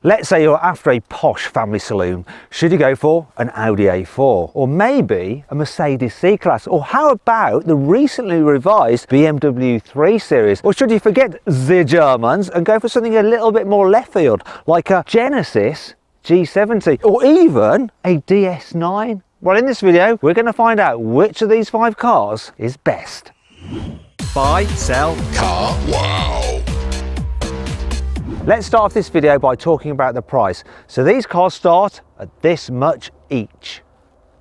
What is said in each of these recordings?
Let's say you're after a posh family saloon. Should you go for an Audi A4 or maybe a Mercedes C-Class? Or how about the recently revised BMW 3 Series? Or should you forget the Germans and go for something a little bit more left field like a Genesis G70 or even a DS9? Well, in this video we're going to find out which of these 5 cars is best. Buy, sell, Car wow. Let's start this video by talking about the price. So these cars start at this much each.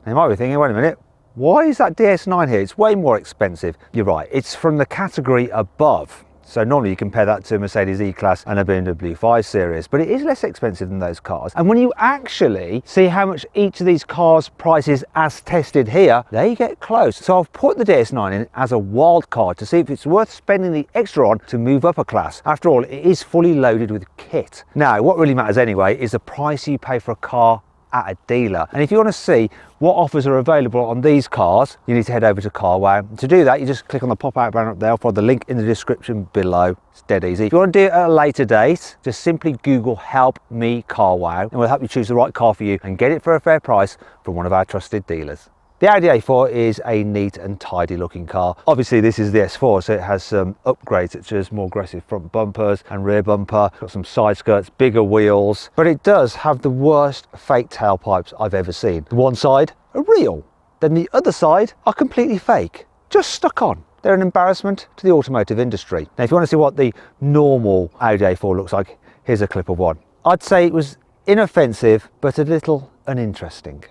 Now you might be thinking, wait a minute, why is that DS9 here? It's way more expensive. You're right, it's from the category above. So normally you compare that to a Mercedes E-Class and a BMW 5 Series, but it is less expensive than those cars. And when you actually see how much each of these cars prices as tested here, they get close. So I've put the DS9 in as a wild card to see if it's worth spending the extra on to move up a class. After all, it is fully loaded with kit. Now, what really matters anyway is the price you pay for a car at a dealer. And if you want to see what offers are available on these cars, you need to head over to CarWow. To do that, you just click on the pop-out banner up there. I'll find the link in the description below. It's dead easy. If you want to do it at a later date, just simply Google "Help Me CarWow" and we'll help you choose the right car for you and get it for a fair price from one of our trusted dealers. The Audi A4 is a neat and tidy looking car. Obviously this is the S4, so it has some upgrades such as more aggressive front bumpers and rear bumper, got some side skirts, bigger wheels, but it does have the worst fake tailpipes I've ever seen. The one side are real, then the other side are completely fake, just stuck on. They're an embarrassment to the automotive industry. Now if you want to see what the normal Audi A4 looks like, here's a clip of one. I'd say it was inoffensive but a little uninteresting.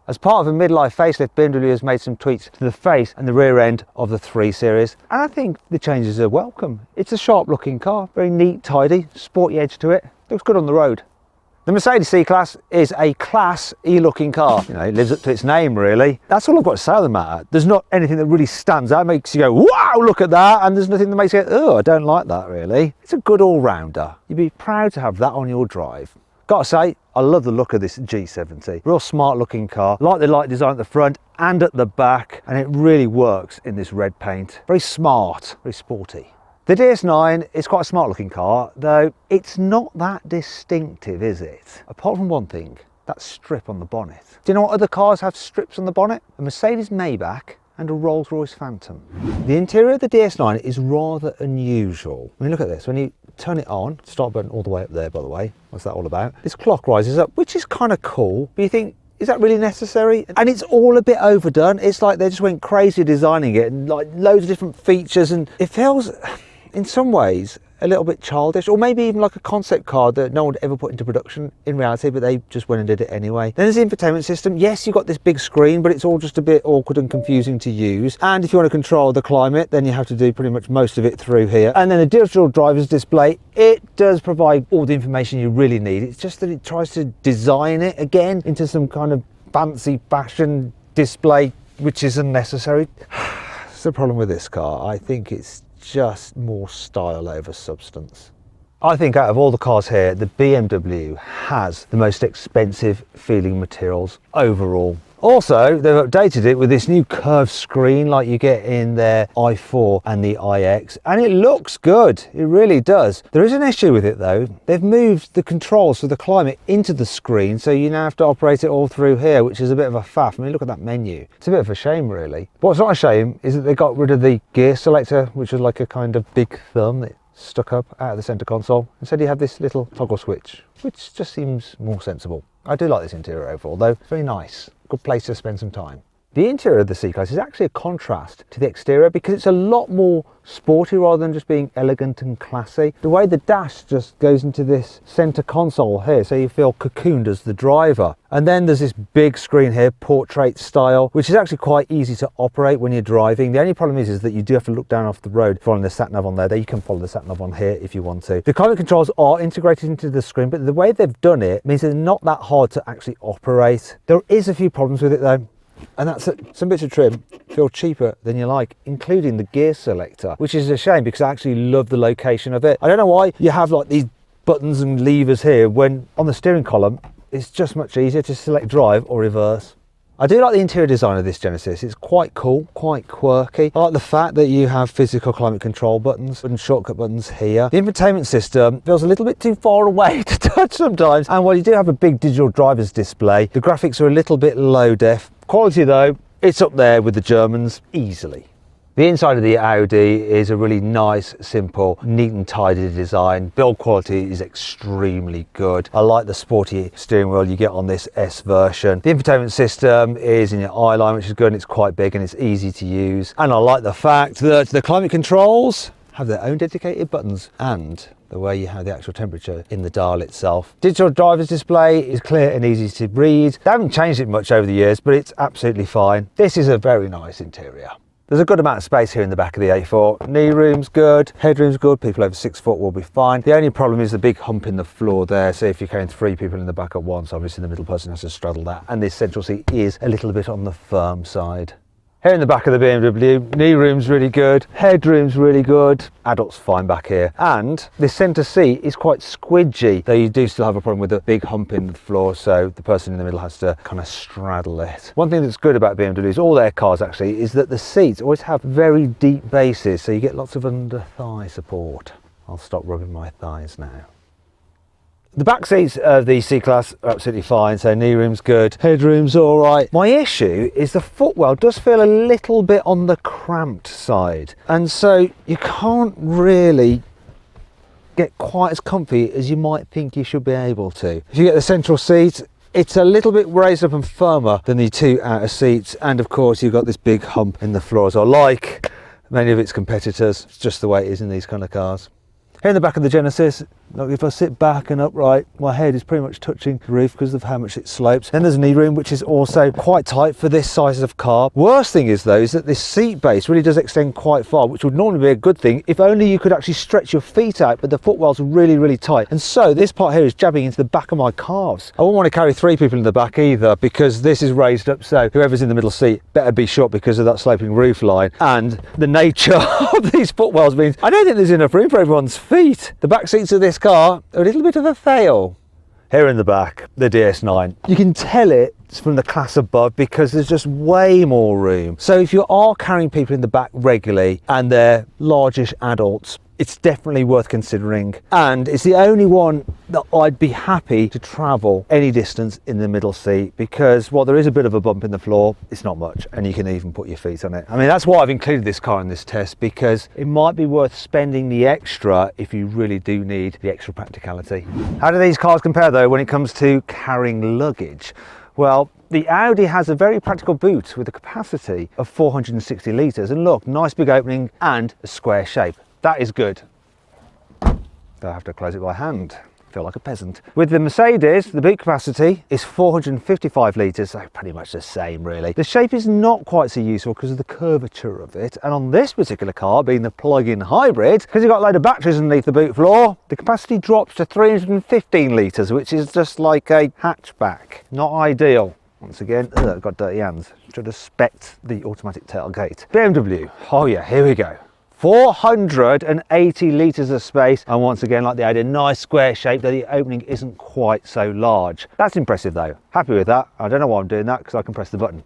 As part of a midlife facelift, BMW has made some tweaks to the face and the rear end of the 3 Series, and I think the changes are welcome. It's a sharp looking car, very neat, tidy, sporty edge to it, looks good on the road. The Mercedes C-Class is a Class E looking car. You know, it lives up to its name really. That's all I've got to say on the matter. There's not anything that really stands out, makes you go, wow, look at that, and there's nothing that makes you go, oh, I don't like that really. It's a good all-rounder. You'd be proud to have that on your drive. Gotta say, I love the look of this G70. Real smart looking car. Like the light design at the front and at the back, and it really works in this red paint. Very smart, very sporty. The DS9 is quite a smart looking car, though it's not that distinctive, is it? Apart from one thing, that strip on the bonnet. Do you know what other cars have strips on the bonnet? A Mercedes Maybach and a Rolls-Royce Phantom. The interior of the DS9 is rather unusual. I mean, look at this. When you turn it on, start button all the way up there, by the way. What's that all about? This clock rises up, which is kind of cool, but you think, is that really necessary? And it's all a bit overdone. It's like they just went crazy designing it and like loads of different features, and it feels, in some ways, a little bit childish, or maybe even like a concept car that no one would ever put into production in reality, but they just went and did it anyway. Then there's the infotainment system. Yes, you've got this big screen, but it's all just a bit awkward and confusing to use. And if you want to control the climate, then you have to do pretty much most of it through here. And then the digital driver's display, it does provide all the information you really need. It's just that it tries to design it again into some kind of fancy fashion display, which is unnecessary. That's the problem with this car. I think it's just more style over substance. I think out of all the cars here, the BMW has the most expensive feeling materials overall. Also, they've updated it with this new curved screen like you get in their i4 and the iX, and it looks good, it really does. There is an issue with it though. They've moved the controls for the climate into the screen, so you now have to operate it all through here, which is a bit of a faff. I mean, look at that menu. It's a bit of a shame really. What's not a shame is that they got rid of the gear selector, which was like a kind of big thumb that stuck up out of the center console. Instead you have this little toggle switch, which just seems more sensible. I do like this interior overall though, it's very nice. Good place to spend some time. The interior of the C-Class is actually a contrast to the exterior because it's a lot more sporty rather than just being elegant and classy. The way the dash just goes into this center console here, so you feel cocooned as the driver. And then there's this big screen here, portrait style, which is actually quite easy to operate when you're driving. The only problem is that you do have to look down off the road following the sat-nav on there. You can follow the sat-nav on here if you want to. The climate controls are integrated into the screen, but the way they've done it means they're not that hard to actually operate. There is a few problems with it though. And that's it. Some bits of trim feel cheaper than you like, including the gear selector, which is a shame because I actually love the location of it. I don't know why you have like these buttons and levers here when on the steering column it's just much easier to select drive or reverse. I do like the interior design of this Genesis. It's quite cool, quite quirky. I like the fact that you have physical climate control buttons and shortcut buttons here. The infotainment system feels a little bit too far away to touch sometimes. And while you do have a big digital driver's display, the graphics are a little bit low def. Quality though, it's up there with the Germans easily. The inside of the Audi is a really nice, simple, neat and tidy design. Build quality is extremely good. I like the sporty steering wheel you get on this S version. The infotainment system is in your eye line, which is good, and it's quite big and it's easy to use. And I like the fact that the climate controls have their own dedicated buttons and the way you have the actual temperature in the dial itself. Digital driver's display is clear and easy to read. They haven't changed it much over the years, but it's absolutely fine. This is a very nice interior. There's a good amount of space here in the back of the A4. Knee room's good, headroom's good, people over 6 foot will be fine. The only problem is the big hump in the floor there, so if you're carrying 3 people in the back at once, obviously the middle person has to straddle that, and this central seat is a little bit on the firm side. Here in the back of the BMW, knee room's really good, headroom's really good, adult's fine back here. And this centre seat is quite squidgy, though you do still have a problem with the big hump in the floor, so the person in the middle has to kind of straddle it. One thing that's good about BMWs, all their cars actually, is that the seats always have very deep bases, so you get lots of under thigh support. I'll stop rubbing my thighs now. The back seats of the C-Class are absolutely fine, so knee room's good, headroom's all right. My issue is the footwell does feel a little bit on the cramped side, and so you can't really get quite as comfy as you might think you should be able to. If you get the central seat, it's a little bit raised up and firmer than the 2 outer seats, and of course you've got this big hump in the floor, so like many of its competitors, it's just the way it is in these kind of cars. Here in the back of the Genesis, look, if I sit back and upright, my head is pretty much touching the roof because of how much it slopes. Then there's a knee room, which is also quite tight for this size of car. Worst thing is though, is that this seat base really does extend quite far, which would normally be a good thing if only you could actually stretch your feet out, but the footwell's really, really tight. And so this part here is jabbing into the back of my calves. I wouldn't want to carry 3 people in the back either, because this is raised up, so whoever's in the middle seat better be short because of that sloping roof line. And the nature of these footwells means I don't think there's enough room for everyone's feet. The back seats of this car are a little bit of a fail. Here in the back, the DS9. You can tell it's from the class above because there's just way more room. So if you are carrying people in the back regularly and they're largish adults, it's definitely worth considering. And it's the only one that I'd be happy to travel any distance in the middle seat, because while there is a bit of a bump in the floor, it's not much, and you can even put your feet on it. I mean, that's why I've included this car in this test, because it might be worth spending the extra if you really do need the extra practicality. How do these cars compare though when it comes to carrying luggage? Well, the Audi has a very practical boot with a capacity of 460 litres, and look, nice big opening and a square shape. That is good. I have to close it by hand. I feel like a peasant. With the Mercedes, the boot capacity is 455 litres, so pretty much the same really. The shape is not quite so useful because of the curvature of it, and on this particular car, being the plug-in hybrid, because you've got a load of batteries underneath the boot floor, the capacity drops to 315 litres, which is just like a hatchback. Not ideal. Once again, I've got dirty hands. Should have specced the automatic tailgate. BMW, oh yeah, here we go. 480 litres of space, and once again, like the Audi, a nice square shape, though the opening isn't quite so large. That's impressive though. Happy with that. I don't know why I'm doing that, because I can press the button.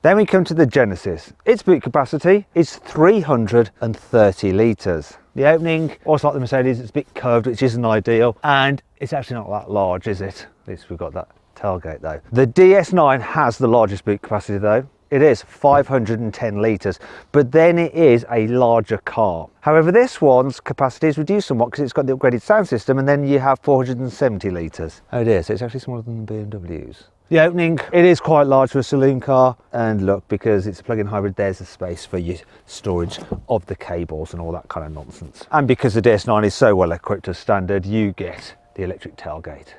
Then we come to the Genesis. Its boot capacity is 330 litres. The opening, also like the Mercedes, it's a bit curved, which isn't ideal, and it's actually not that large, is it? At least we've got that tailgate though. The DS9 has the largest boot capacity though. It is 510 litres, but then it is a larger car. However, this one's capacity is reduced somewhat because it's got the upgraded sound system, and then you have 470 litres. Oh dear, so it's actually smaller than the BMWs. The opening, it is quite large for a saloon car, and look, because it's a plug-in hybrid, there's a space for your storage of the cables and all that kind of nonsense. And because the DS9 is so well equipped as standard, you get the electric tailgate.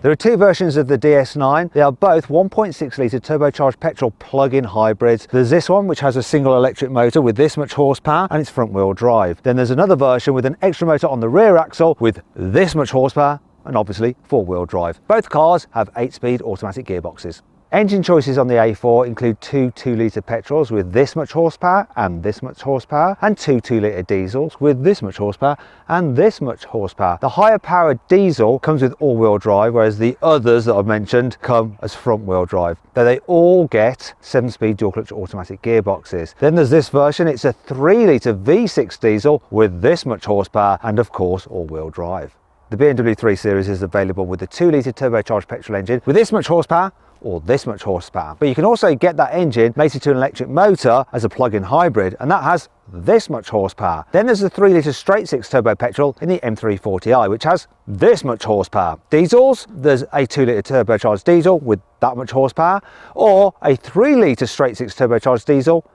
There are 2 versions of the DS9. They are both 1.6 litre turbocharged petrol plug-in hybrids. There's this one which has a single electric motor with this much horsepower, and it's front wheel drive. Then there's another version with an extra motor on the rear axle with this much horsepower, and obviously 4-wheel drive. Both cars have 8-speed automatic gearboxes. Engine choices on the A4 include two 2-litre petrols with this much horsepower and this much horsepower, and two 2-litre diesels with this much horsepower and this much horsepower. The higher powered diesel comes with all-wheel drive, whereas the others that I've mentioned come as front-wheel drive, though they all get 7-speed dual-clutch automatic gearboxes. Then there's this version. It's a 3-litre V6 diesel with this much horsepower and, of course, all-wheel drive. The BMW 3 Series is available with a 2-litre turbocharged petrol engine with this much horsepower or this much horsepower. But you can also get that engine mated to an electric motor as a plug-in hybrid, and that has this much horsepower. Then there's the 3-litre straight-six turbo petrol in the M340i, which has this much horsepower. Diesels, there's a 2-litre turbocharged diesel with that much horsepower, or a 3-litre straight-six turbocharged diesel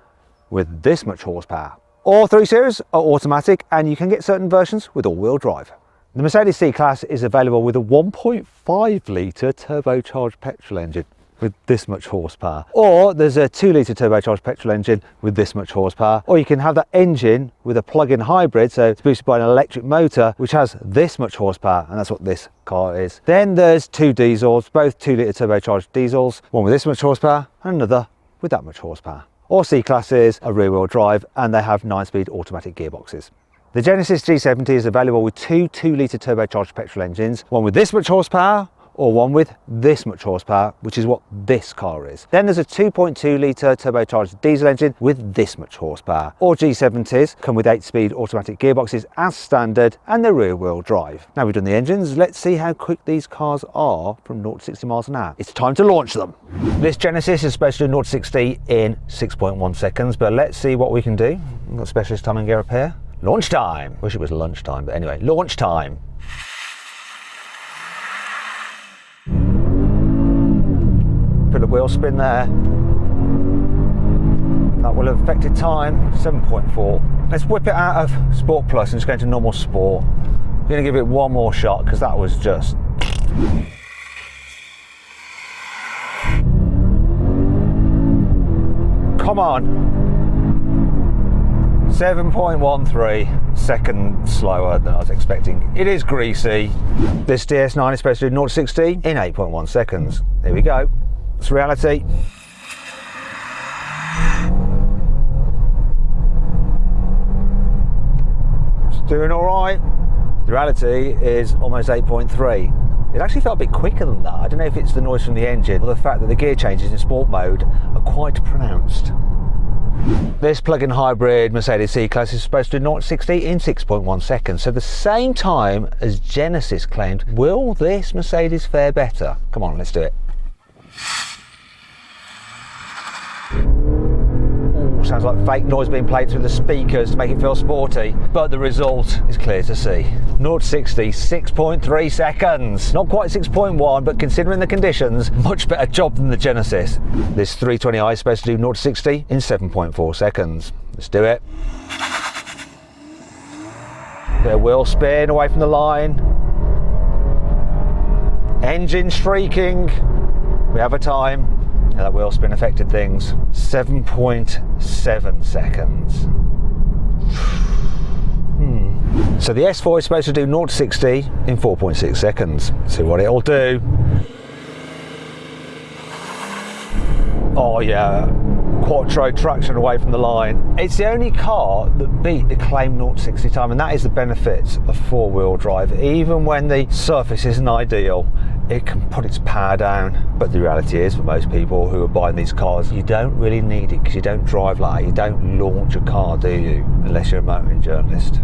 with this much horsepower. All 3 Series are automatic, and you can get certain versions with all-wheel drive. The Mercedes C-Class is available with a 1.5-litre turbocharged petrol engine with this much horsepower, or there's a 2-litre turbocharged petrol engine with this much horsepower, or you can have that engine with a plug-in hybrid, so it's boosted by an electric motor which has this much horsepower, and that's what this car is. Then there's 2 diesels, both 2-litre turbocharged diesels, one with this much horsepower and another with that much horsepower. All C-Classes are rear-wheel drive, and they have 9-speed automatic gearboxes. The Genesis G70 is available with 2 2-litre turbocharged petrol engines, one with this much horsepower or one with this much horsepower, which is what this car is. Then there's a 2.2-litre turbocharged diesel engine with this much horsepower. All G70s come with 8-speed automatic gearboxes as standard, and they're rear-wheel drive. Now we've done the engines, let's see how quick these cars are from 0 to 60 miles an hour. It's time to launch them. This Genesis is supposed to do 0 to 60 in 6.1 seconds, but let's see what we can do. We've got specialist time and gear up here. Launch time. Wish it was lunchtime, but anyway, launch time. Put a wheel spin there. That will have affected time, 7.4. Let's whip it out of Sport Plus and just go into normal sport. I'm going to give it one more shot because that was just... Come on. 7.13 seconds slower than I was expecting. It is greasy. This DS9 is supposed to do 0 to 60 in 8.1 seconds. Here we go. It's reality. It's doing all right. The reality is almost 8.3. It actually felt a bit quicker than that. I don't know if it's the noise from the engine or the fact that the gear changes in sport mode are quite pronounced. This plug-in hybrid Mercedes C-Class is supposed to do 0 to 60 in 6.1 seconds, so the same time as Genesis claimed. Will this Mercedes fare better? Come on, let's do it. Ooh, sounds like fake noise being played through the speakers to make it feel sporty, but the result is clear to see. 0 to 60, 6.3 seconds. Not quite 6.1, but considering the conditions, much better job than the Genesis. This 320i is supposed to do 0 to 60 in 7.4 seconds. Let's do it. Bit of wheel spin away from the line. Engine streaking. We have a time. Now that wheel spin affected things. 7.7 seconds. So the S4 is supposed to do 0 to 60 in 4.6 seconds. See what it'll do. Oh yeah, quattro traction away from the line. It's the only car that beat the claimed 0 to 60 time, and that is the benefits of four-wheel drive. Even when the surface isn't ideal, it can put its power down. But the reality is, for most people who are buying these cars, you don't really need it because you don't drive like that. You don't launch a car, do you? Unless you're a motoring journalist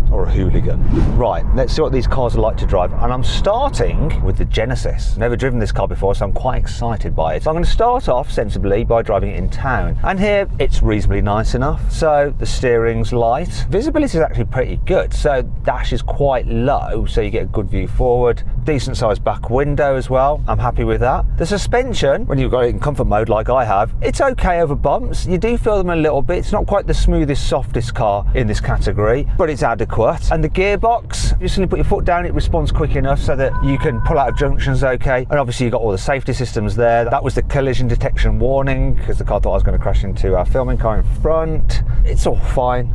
or a hooligan. Right, let's see what these cars are like to drive, and I'm starting with the Genesis. Never driven this car before, so I'm quite excited by it. So I'm going to start off sensibly by driving it in town, and here it's reasonably nice enough. So the steering's light, visibility is actually pretty good, so dash is quite low, so you get a good view forward. Decent sized back window as well, I'm happy with that. The suspension, when you've got it in comfort mode like I have, it's okay over bumps. You do feel them a little bit. It's not quite the smoothest, softest car in this category, but it's adequate. And the gearbox, just when you put your foot down, it responds quick enough so that you can pull out of junctions okay. And obviously you've got all the safety systems there. That was the collision detection warning because the car thought I was going to crash into our filming car in front. It's all fine.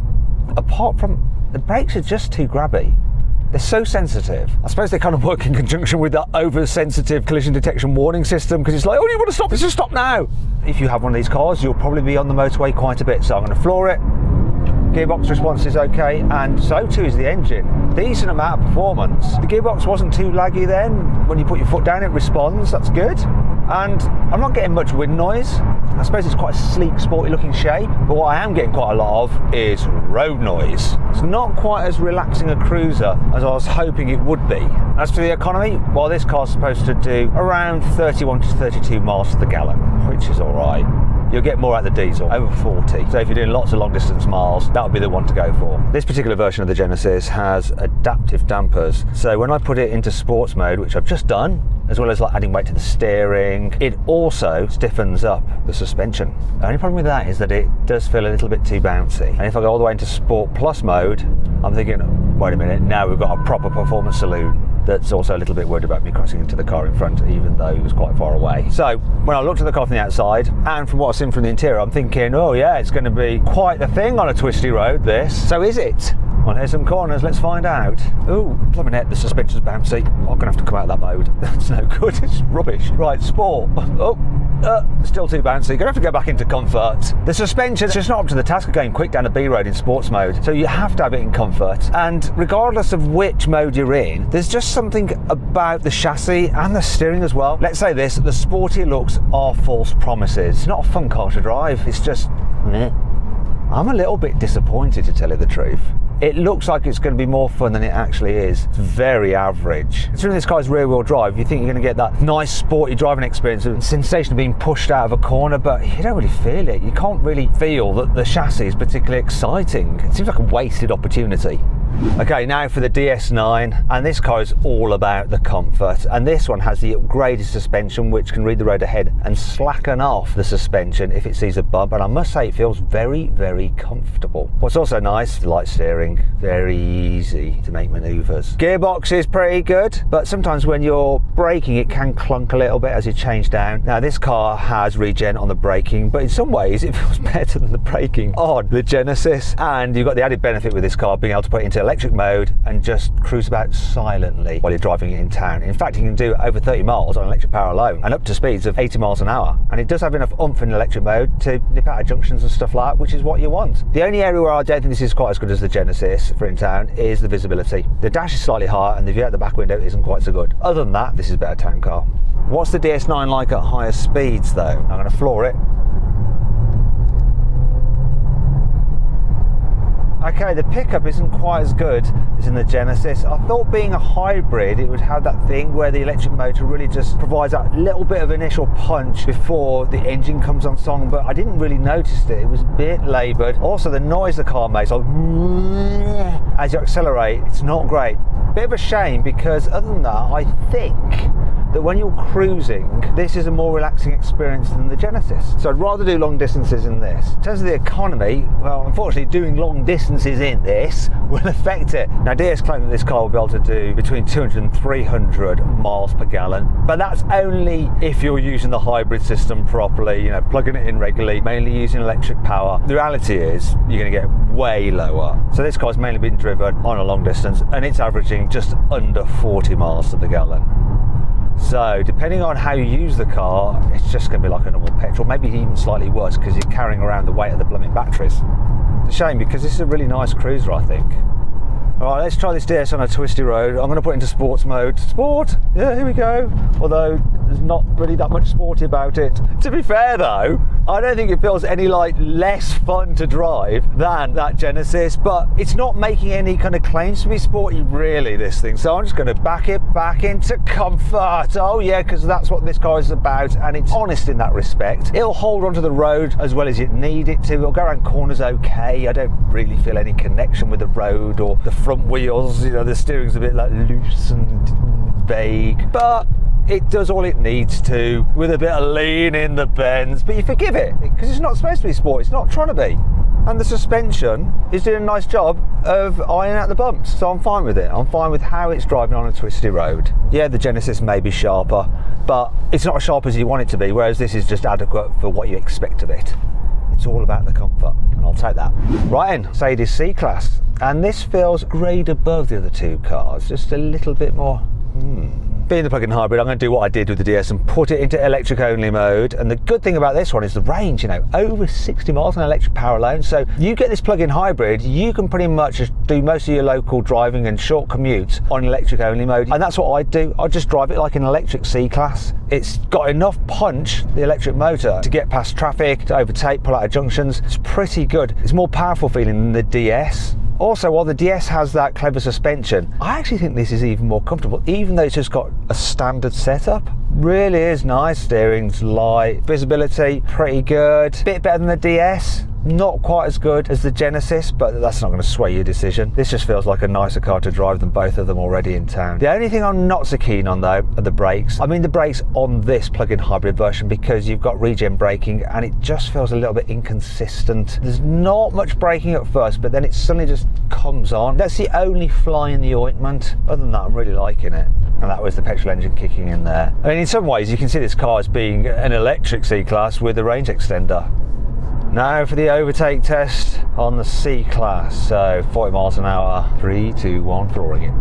Apart from the brakes are just too grabby. they're so sensitive. I suppose they kind of work in conjunction with that oversensitive collision detection warning system, because it's like, oh, you want to stop? Let's just stop now. If you have one of these cars, you'll probably be on the motorway quite a bit. So I'm going to floor it. Gearbox response is okay, and so too is the engine. Decent amount of performance. The gearbox wasn't too laggy then. When you put your foot down, it responds. That's good. And I'm not getting much wind noise. I suppose it's quite a sleek, sporty looking shape, but what I am getting quite a lot of is road noise. It's not quite as relaxing a cruiser as I was hoping it would be. As for the economy, well, this car's supposed to do around 31 to 32 miles to the gallon, which is all right. You'll get more out of the diesel, over 40. So if you're doing lots of long distance miles, that would be the one to go for. This particular version of the Genesis has adaptive dampers. So when I put it into sports mode, which I've just done, as well as like adding weight to the steering, it also stiffens up the suspension. The only problem with that is that it does feel a little bit too bouncy. And if I go all the way into Sport Plus mode, I'm thinking, wait a minute, now we've got a proper performance saloon that's also a little bit worried about me crossing into the car in front, even though it was quite far away. So when I looked at the car from the outside, and from what I've seen from the interior, I'm thinking, oh yeah, it's going to be quite the thing on a twisty road, this. So is it? Well, here's some corners, let's find out. Ooh, blimmin' heck, the suspension's bouncy. I'm going to have to come out of that mode. That's no good, it's rubbish. Right, sport. Oh, still too bouncy. Going to have to go back into comfort. The suspension's just not up to the task of going quick down a B road in sports mode, so you have to have it in comfort. And regardless of which mode you're in, there's just something about the chassis and the steering as well. Let's say this, the sporty looks are false promises. It's not a fun car to drive, it's just meh. I'm a little bit disappointed, to tell you the truth. It looks like it's going to be more fun than it actually is. It's very average. Considering this car's rear-wheel drive, you think you're going to get that nice sporty driving experience and sensation of being pushed out of a corner, but you don't really feel it. You can't really feel that the chassis is particularly exciting. It seems like a wasted opportunity. Okay, now for the DS9, and this car is all about the comfort, and this one has the upgraded suspension which can read the road ahead and slacken off the suspension if it sees a bump, and I must say it feels very, very comfortable. What's also nice, the light steering, very easy to make manoeuvres. Gearbox is pretty good, but sometimes when you're braking it can clunk a little bit as you change down. Now this car has regen on the braking, but in some ways it feels better than the braking on the Genesis, and you've got the added benefit with this car being able to put it into electric mode and just cruise about silently while you're driving it in town. In fact, you can do over 30 miles on electric power alone and up to speeds of 80 miles an hour. And it does have enough oomph in electric mode to nip out of junctions and stuff like that, which is what you want. The only area where I don't think this is quite as good as the Genesis for in town is the visibility. The dash is slightly higher and the view out the back window isn't quite so good. Other than that, this is a better town car. What's the DS9 like at higher speeds though? I'm going to floor it. Okay, the pickup isn't quite as good as in the Genesis. I thought being a hybrid, it would have that thing where the electric motor really just provides that little bit of initial punch before the engine comes on song, but I didn't really notice it. It was a bit laboured. Also, the noise the car makes, as you accelerate, it's not great. Bit of a shame, because other than that, I think that when you're cruising, this is a more relaxing experience than the Genesis. So I'd rather do long distances in this. In terms of the economy, well, unfortunately doing long distances in this will affect it. Now DS claim that this car will be able to do between 200 and 300 miles per gallon, but that's only if you're using the hybrid system properly, you know, plugging it in regularly, mainly using electric power. The reality is you're going to get way lower. So this car's mainly been driven on a long distance and it's averaging just under 40 miles to the gallon. So depending on how you use the car, it's just going to be like a normal petrol, maybe even slightly worse because you're carrying around the weight of the blooming batteries. It's a shame because this is a really nice cruiser, I think. Alright, let's try this DS on a twisty road. I'm going to put it into sports mode. Sport! Yeah, here we go. Although there's not really that much sporty about it. To be fair though, I don't think it feels any like less fun to drive than that Genesis, but it's not making any kind of claims to be sporty really, this thing. So I'm just going to back it back into comfort. Oh yeah, because that's what this car is about, and it's honest in that respect. It'll hold onto the road as well as you need it to. It'll go around corners okay. I don't really feel any connection with the road or the front wheels. You know, the steering's a bit like loose and vague, but it does all it needs to with a bit of lean in the bends, but you forgive it because it's not supposed to be sport. It's not trying to be. And the suspension is doing a nice job of ironing out the bumps, so I'm fine with it. I'm fine with how it's driving on a twisty road. Yeah, the Genesis may be sharper, but it's not as sharp as you want it to be, whereas this is just adequate for what you expect of it. It's all about the comfort, and I'll take that. Right in, Mercedes C-Class. And this feels a grade above the other two cars, just a little bit more, Being the plug-in hybrid, I'm going to do what I did with the DS and put it into electric only mode. And the good thing about this one is the range, you know, over 60 miles on electric power alone. So you get this plug-in hybrid, you can pretty much do most of your local driving and short commutes on electric only mode. And that's what I do. I just drive it like an electric C-Class. It's got enough punch, the electric motor, to get past traffic, to overtake, pull out of junctions. It's pretty good. It's more powerful feeling than the DS. Also, while the DS has that clever suspension, I actually think this is even more comfortable, even though it's just got a standard setup. Really is nice. Steering's light, visibility pretty good. Bit better than the DS. Not quite as good as the Genesis, but that's not going to sway your decision. This just feels like a nicer car to drive than both of them already in town. The only thing I'm not so keen on though are the brakes. I mean the brakes on this plug-in hybrid version, because you've got regen braking and it just feels a little bit inconsistent. There's not much braking at first, but then it suddenly just comes on. That's the only fly in the ointment. Other than that, I'm really liking it. And that was the petrol engine kicking in there. I mean, in some ways you can see this car as being an electric C-Class with a range extender. Now for the overtake test on the C-Class. So 40 miles an hour, 3, 2, 1, flooring it.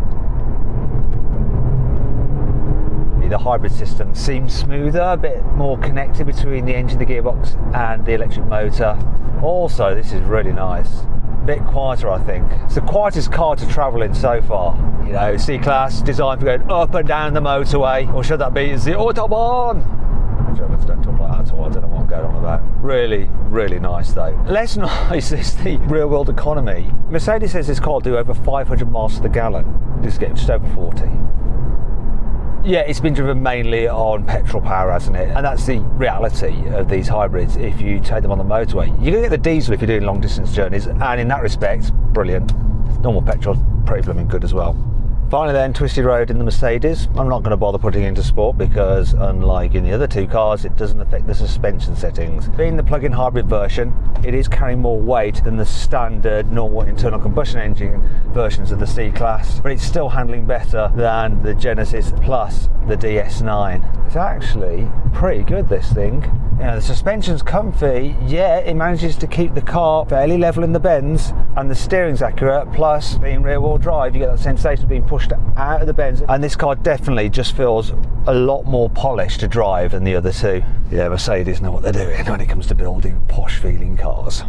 The hybrid system seems smoother, a bit more connected between the engine, the gearbox and the electric motor. Also, this is really nice. A bit quieter, I think. It's the quietest car to travel in so far. You know, C-Class designed for going up and down the motorway, or should that be the Autobahn? Germans don't talk like that, so I don't know what I'm going on about. Really, really nice though. Less nice is the real world economy. Mercedes says this car will do over 500 miles to the gallon. This is getting just over 40. Yeah, it's been driven mainly on petrol power, hasn't it? And that's the reality of these hybrids if you take them on the motorway. You're going to get the diesel if you're doing long distance journeys, and in that respect, brilliant. Normal petrol, pretty blooming good as well. Finally then, twisty road in the Mercedes. I'm not going to bother putting it into sport because unlike in the other two cars, it doesn't affect the suspension settings. Being the plug-in hybrid version, it is carrying more weight than the standard normal internal combustion engine versions of the C-Class, but it's still handling better than the Genesis plus the DS9. It's actually pretty good, this thing. You know, the suspension's comfy, yeah, it manages to keep the car fairly level in the bends, and the steering's accurate, plus being rear-wheel drive, you get that sensation of being pushed out of the bends, and this car definitely just feels a lot more polished to drive than the other two. Yeah, Mercedes know what they're doing when it comes to building posh-feeling cars.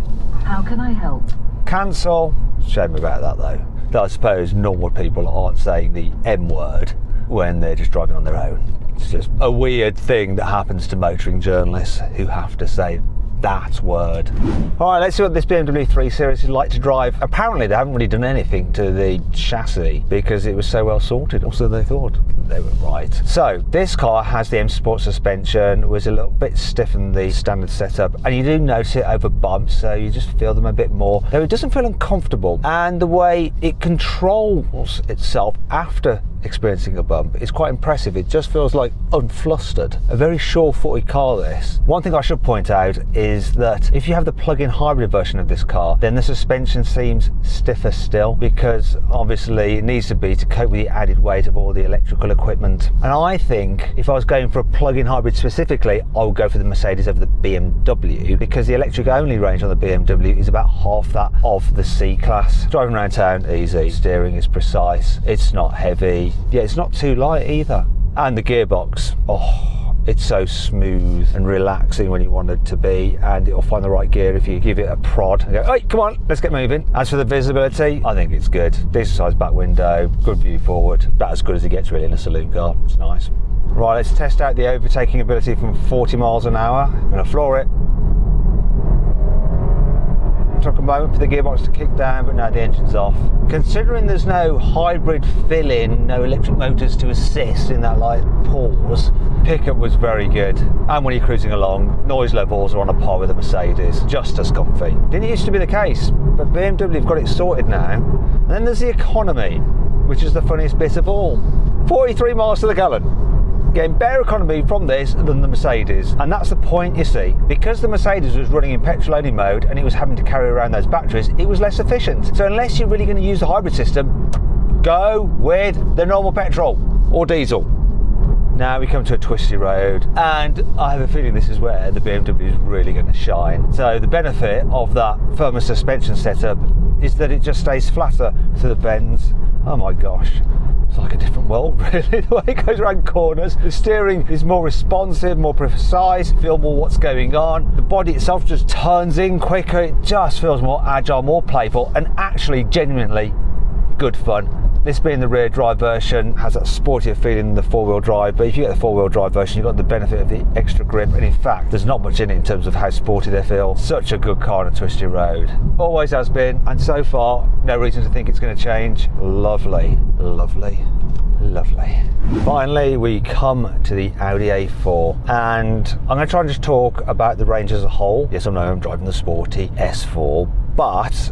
How can I help? Cancel. Shame about that though. I suppose normal people aren't saying the M word when they're just driving on their own. It's just a weird thing that happens to motoring journalists who have to say that word. All right, let's see what this BMW 3 Series is like to drive. Apparently they haven't really done anything to the chassis because it was so well sorted, or so they thought. They were right. So this car has the M Sport suspension, was a little bit stiff in the standard setup, and you do notice it over bumps, so you just feel them a bit more, though it doesn't feel uncomfortable. And the way it controls itself after experiencing a bump is quite impressive. It just feels like unflustered. A very sure-footed car, this. One thing I should point out is that if you have the plug-in hybrid version of this car, then the suspension seems stiffer still, because obviously it needs to be to cope with the added weight of all the electrical equipment. And I think if I was going for a plug-in hybrid specifically, I would go for the Mercedes over the BMW, because the electric only range on the BMW is about half that of the C-Class. Driving around town, easy. Steering is precise. It's not heavy. Yeah, it's not too light either. And the gearbox, oh, it's so smooth and relaxing when you want it to be, and it'll find the right gear if you give it a prod and go, hey, come on, let's get moving. As for the visibility, I think it's good. Decent sized back window, good view forward, about as good as it gets really in a saloon car. It's nice. Right, let's test out the overtaking ability from 40 miles an hour. I'm going to floor it. Took a moment for the gearbox to kick down, but now the engine's off. Considering there's no hybrid fill-in, no electric motors to assist in that light pause, pickup was very good. And when you're cruising along, noise levels are on a par with the Mercedes, just as comfy. Didn't used to be the case, but BMW have got it sorted now. And then there's the economy, which is the funniest bit of all. 43 miles to the gallon. Getting better economy from this than the Mercedes, and that's the point, you see. Because the Mercedes was running in petrol only mode and it was having to carry around those batteries, it was less efficient. So unless you're really going to use the hybrid system, go with the normal petrol or diesel. Now we come to a twisty road, and I have a feeling this is where the BMW is really going to shine. So the benefit of that firmer suspension setup is that it just stays flatter to the bends. Oh my gosh, it's like a different world really, the way it goes around corners. The steering is more responsive, more precise, feel more what's going on. The body itself just turns in quicker, it just feels more agile, more playful, and actually genuinely good fun. This being the rear drive version has that sportier feeling than the four-wheel drive, but if you get the four-wheel drive version, you've got the benefit of the extra grip, and in fact there's not much in it in terms of how sporty they feel. Such a good car on a twisty road. Always has been, and so far no reason to think it's going to change. Lovely, lovely, lovely. Finally we come to the Audi A4, and I'm going to try and just talk about the range as a whole. Yes, I know I'm driving the sporty S4, but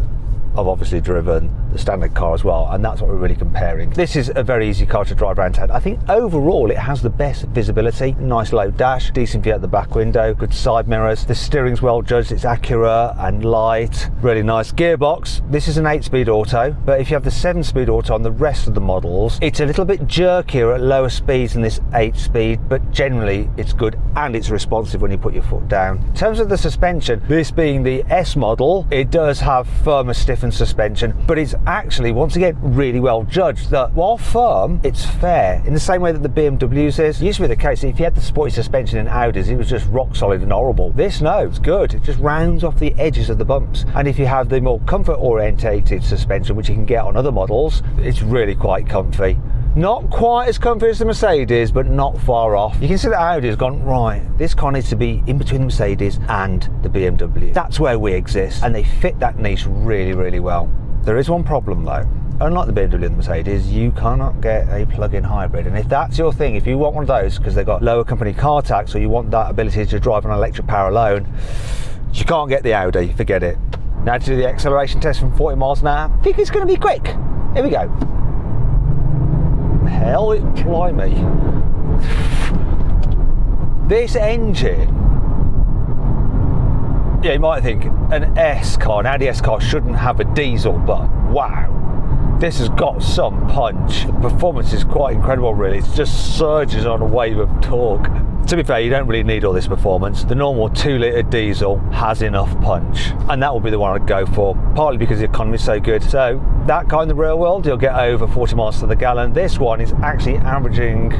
I've obviously driven the standard car as well, and that's what we're really comparing. This is a very easy car to drive around town. I think overall it has the best visibility, nice low dash, decent view out the back window, good side mirrors, the steering's well judged, it's accurate and light, really nice. Gearbox, this is an 8-speed auto, but if you have the 7-speed auto on the rest of the models, it's a little bit jerkier at lower speeds than this 8-speed, but generally it's good and it's responsive when you put your foot down. In terms of the suspension, this being the S model, it does have firmer stiffened suspension, but it's actually once again really well judged. That while firm, it's fair in the same way that the BMWs is. It used to be the case that if you had the sporty suspension in Audis, it was just rock solid and horrible. This, no, it's good. It just rounds off the edges of the bumps, and if you have the more comfort orientated suspension, which you can get on other models, it's really quite comfy. Not quite as comfy as the Mercedes, but not far off. You can see that Audi has gone, right, this car needs to be in between the Mercedes and the BMW. That's where we exist, and they fit that niche really, really well. There is one problem though. Unlike the BMW and the Mercedes, you cannot get a plug-in hybrid, and if that's your thing, if you want one of those because they've got lower company car tax, or you want that ability to drive on electric power alone, you can't get the Audi, forget it. Now to do the acceleration test from 40 miles an hour. I think it's going to be quick. Here we go. Hell, it fly me. This engine, yeah, you might think an S car, an Audi S car shouldn't have a diesel, but wow, this has got some punch. The performance is quite incredible really. It just surges on a wave of torque. To be fair, you don't really need all this performance. The normal 2-litre diesel has enough punch, and that will be the one I'd go for, partly because the economy is so good. So that car in the real world, you'll get over 40 miles to the gallon. This one is actually averaging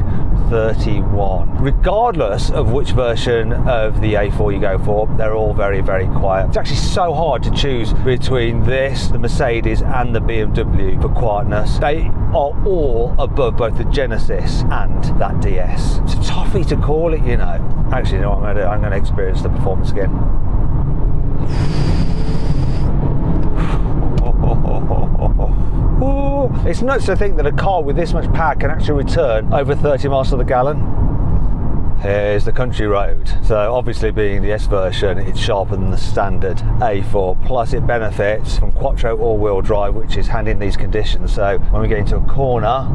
31. Regardless of which version of the A4 you go for, they're all very, very quiet. It's actually so hard to choose between this, the Mercedes and the BMW for quietness. They are all above both the Genesis and that DS. It's a toughie to call it, you know. Actually, you know what I'm going to do? I'm going to experience the performance again. It's nuts to think that a car with this much power can actually return over 30 miles to the gallon. Here's the country road. So obviously being the S version, it's sharper than the standard A4, plus it benefits from Quattro all-wheel drive, which is handy in these conditions. So when we get into a corner,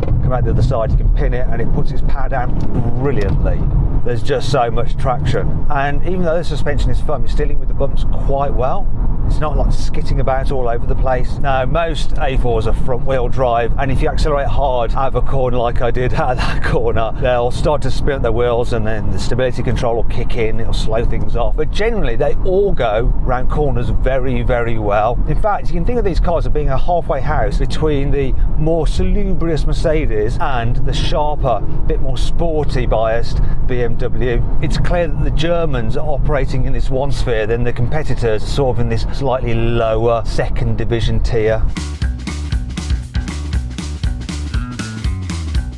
come out the other side, you can pin it and it puts its power down brilliantly. There's just so much traction, and even though the suspension is firm, it's dealing with the bumps quite well. It's not like skitting about all over the place. Now, most A4s are front wheel drive, and if you accelerate hard out of a corner like I did out of that corner, they'll start to spin up their wheels, and then the stability control will kick in, it'll slow things off. But generally, they all go round corners very, very well. In fact, you can think of these cars as being a halfway house between the more salubrious Mercedes and the sharper, bit more sporty biased BMW. It's clear that the Germans are operating in this one sphere, then the competitors are sort of in this slightly lower second division tier.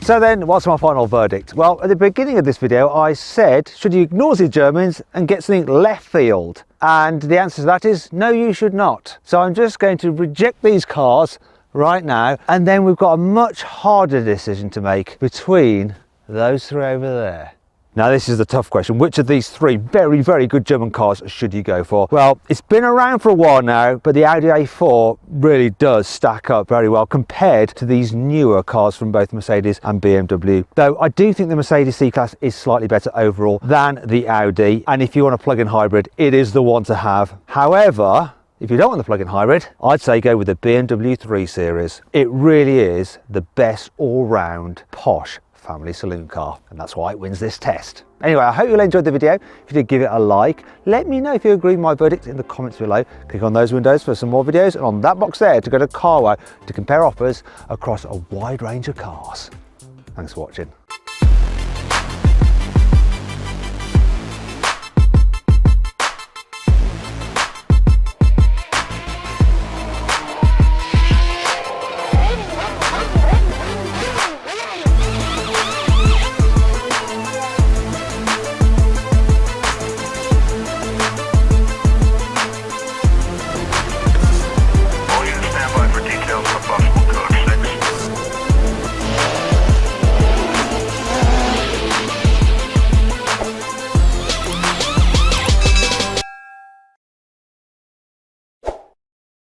So then, what's my final verdict? Well, at the beginning of this video, I said, should you ignore the Germans and get something left field? And the answer to that is, no, you should not. So I'm just going to reject these cars right now, and then we've got a much harder decision to make between those three over there. Now this is the tough question. Which of these three very, very good German cars should you go for? Well, it's been around for a while now, but the Audi A4 really does stack up very well compared to these newer cars from both Mercedes and BMW. Though I do think the Mercedes C-Class is slightly better overall than the Audi, and if you want a plug-in hybrid, it is the one to have. However, if you don't want the plug-in hybrid, I'd say go with the BMW 3 Series. It really is the best all-round posh family saloon car, and that's why it wins this test. Anyway, I hope you all enjoyed the video. If you did, give it a like. Let me know if you agree with my verdict in the comments below. Click on those windows for some more videos, and on that box there to go to Carwow to compare offers across a wide range of cars. Thanks for watching.